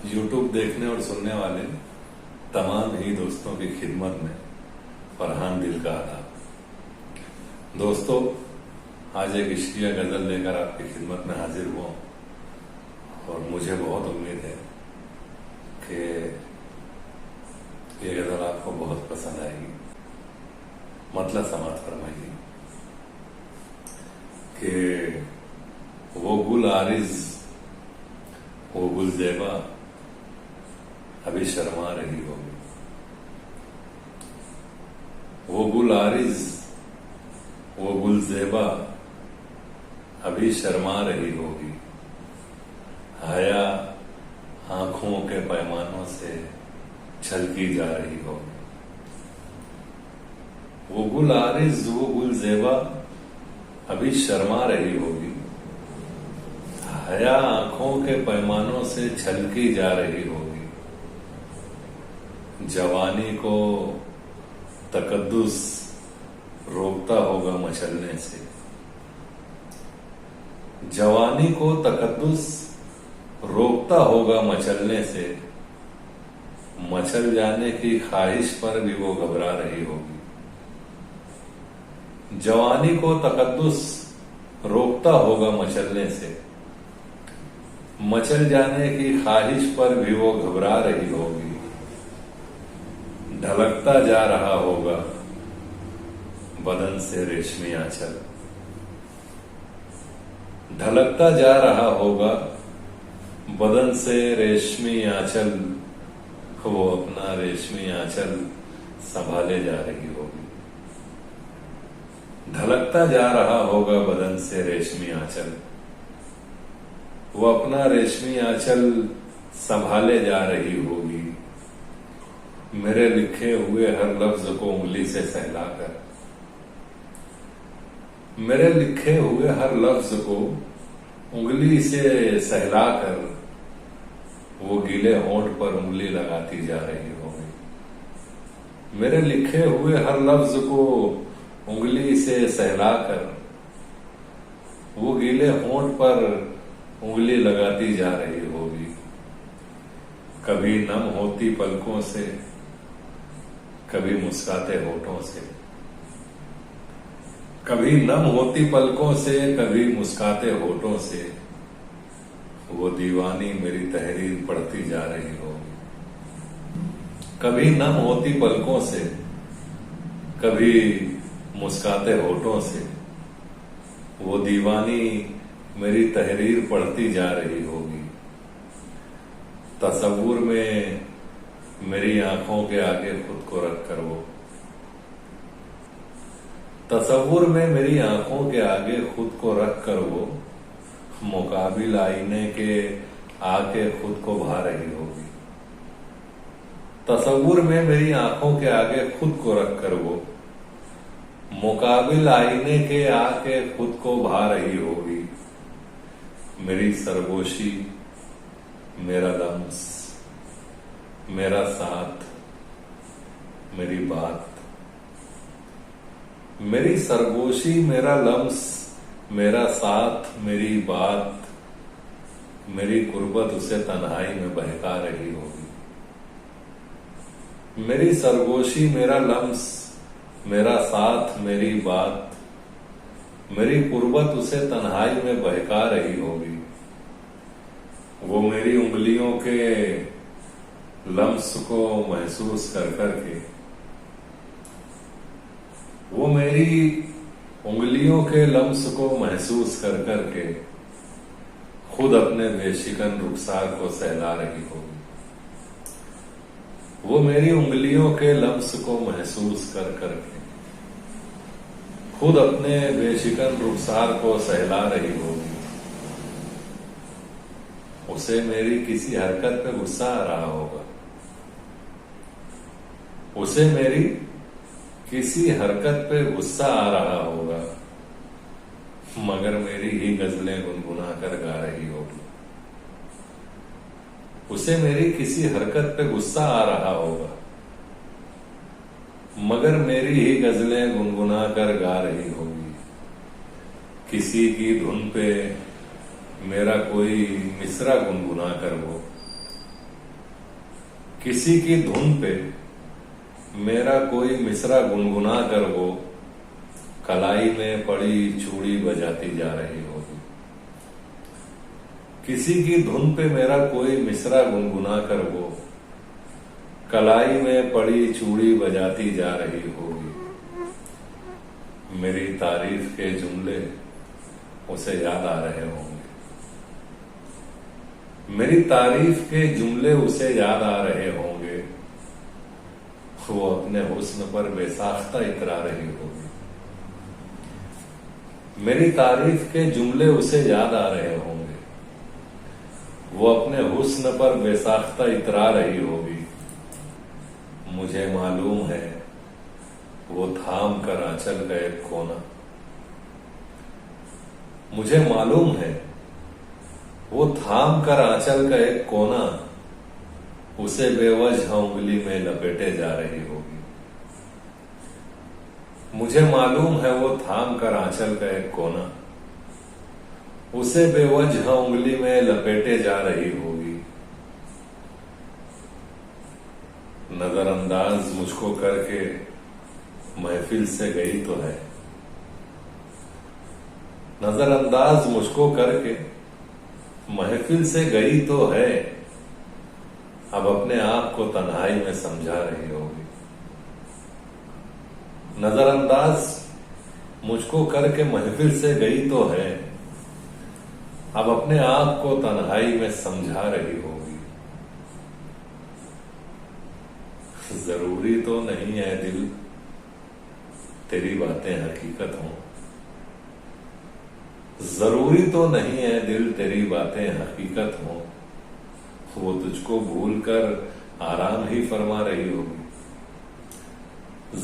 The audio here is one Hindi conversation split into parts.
YouTube देखने और सुनने वाले तमाम ही दोस्तों की खिदमत में फरहान दिल का आदाब। दोस्तों, आज एक इश्किया गजल लेकर आपकी खिदमत में हाजिर हुआ और मुझे बहुत उम्मीद है कि ये गजल आपको बहुत पसंद आएगी। मतलब समात फरमाइए कि वो गुल आरिज, वो गुल ज़ेबा अभी शर्मा रही होगी। वो गुल आरिज, वो गुल ज़ेबा अभी शर्मा रही होगी। हया आंखों के पैमानों से छलकी जा रही होगी। वो गुल आरिज, वो गुल ज़ेबा अभी शर्मा रही होगी। हया आंखों के पैमानों से छलकी जा रही होगी। जवानी को तकद्दुस रोकता होगा मचलने से। जवानी को तकद्दुस रोकता होगा मचलने से। मचल जाने की ख्वाहिश पर भी वो घबरा रही होगी। जवानी को तकद्दुस रोकता होगा मचलने से। मचल जाने की ख्वाहिश पर भी वो घबरा रही होगी। ढलकता जा रहा होगा बदन से रेशमी आंचल। ढलकता जा रहा होगा बदन से रेशमी आंचल। वो अपना रेशमी आंचल संभाले जा रही होगी। ढलकता जा रहा होगा बदन से रेशमी आंचल। वो अपना रेशमी आंचल संभाले जा रही होगी। मेरे लिखे हुए हर लफ्ज को उंगली से सहलाकर। मेरे लिखे हुए हर लफ्ज को उंगली से सहलाकर वो गीले होंठ पर उंगली लगाती जा रही होगी। मेरे लिखे हुए हर लफ्ज को उंगली से सहलाकर वो गीले होंठ पर उंगली लगाती जा रही होगी। कभी नम होती पलकों से, कभी मुस्काते होठों से। कभी नम होती पलकों से, कभी मुस्काते होठों से। वो दीवानी मेरी तहरीर पढ़ती जा रही होगी। कभी नम होती पलकों से, कभी मुस्काते होठों से। वो दीवानी मेरी तहरीर पढ़ती जा रही होगी। तसव्वुर में मेरी आंखों के आगे खुद को रख कर वो। तसव्वुर में मेरी आंखों के आगे खुद को रख कर वो मुकाबिल आईने के आके खुद को भा रही होगी। तसव्वुर में मेरी आंखों के आगे खुद को रख कर वो मुकाबिल आईने के आके खुद को भा रही होगी। मेरी सरगोशी, मेरा लम्स, मेरा साथ, मेरी बात। मेरी सरगोशी, मेरा लम्स, मेरा साथ, मेरी बात। मेरी कुर्बत उसे तन्हाई में बहका रही होगी। मेरी सरगोशी, मेरा लम्स, मेरा साथ, मेरी बात। मेरी कुर्बत उसे तन्हाई में बहका रही होगी। वो मेरी उंगलियों के लम्स को महसूस कर करके, वो मेरी उंगलियों के लम्स को महसूस कर करके खुद अपने बेशिकन रुखसार को सहला रही होगी। वो मेरी उंगलियों के लम्स को महसूस कर करके खुद अपने बेशिकन रुखसार को सहला रही होगी। उसे मेरी किसी हरकत पे गुस्सा आ रहा होगा। उसे मेरी किसी हरकत पे गुस्सा आ रहा होगा, मगर मेरी ही गजलें गुनगुना कर गा रही होगी। उसे मेरी किसी हरकत पे गुस्सा आ रहा होगा, मगर मेरी ही गजलें गुनगुना कर गा रही होगी। किसी की धुन पे मेरा कोई मिसरा गुनगुना कर वो किसी की धुन पे मेरा कोई मिसरा गुनगुना कर वो कलाई में पड़ी चूड़ी बजाती जा रही होगी। किसी की धुन पे मेरा कोई मिसरा गुनगुना कर वो कलाई में पड़ी चूड़ी बजाती जा रही होगी। मेरी तारीफ के जुमले उसे याद आ रहे होंगे। मेरी तारीफ के जुमले उसे याद आ रहे होंगे। वो अपने हुस्न पर बेसाख्ता इतरा रही होगी। मेरी तारीफ के जुमले उसे याद आ रहे होंगे। वो अपने हुस्न पर बेसाख्ता इतरा रही होगी। मुझे मालूम है वो थाम कर आंचल का एक कोना। मुझे मालूम है वो थाम कर आंचल का एक कोना उसे बेवजह उंगली में लपेटे जा रही होगी। मुझे मालूम है वो थाम कर आंचल का एक कोना उसे बेवजह उंगली में लपेटे जा रही होगी। नजरअंदाज मुझको करके महफिल से गई तो है। नजरअंदाज मुझको करके महफिल से गई तो है। अब अपने आप को तन्हाई में समझा रही होगी। नजरअंदाज मुझको करके महफिल से गई तो है। अब अपने आप को तन्हाई में समझा रही होगी। जरूरी तो नहीं है दिल तेरी बातें हकीकत हों। जरूरी तो नहीं है दिल तेरी बातें हकीकत हों। वो तुझको भूलकर आराम ही फरमा रही होगी।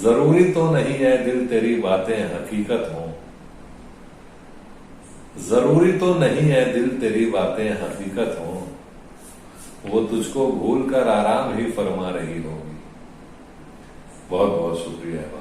जरूरी तो नहीं है दिल तेरी बातें हकीकत हों। जरूरी तो नहीं है दिल तेरी बातें हकीकत हों। वो तुझको भूलकर आराम ही फरमा रही होगी। बहुत बहुत शुक्रिया।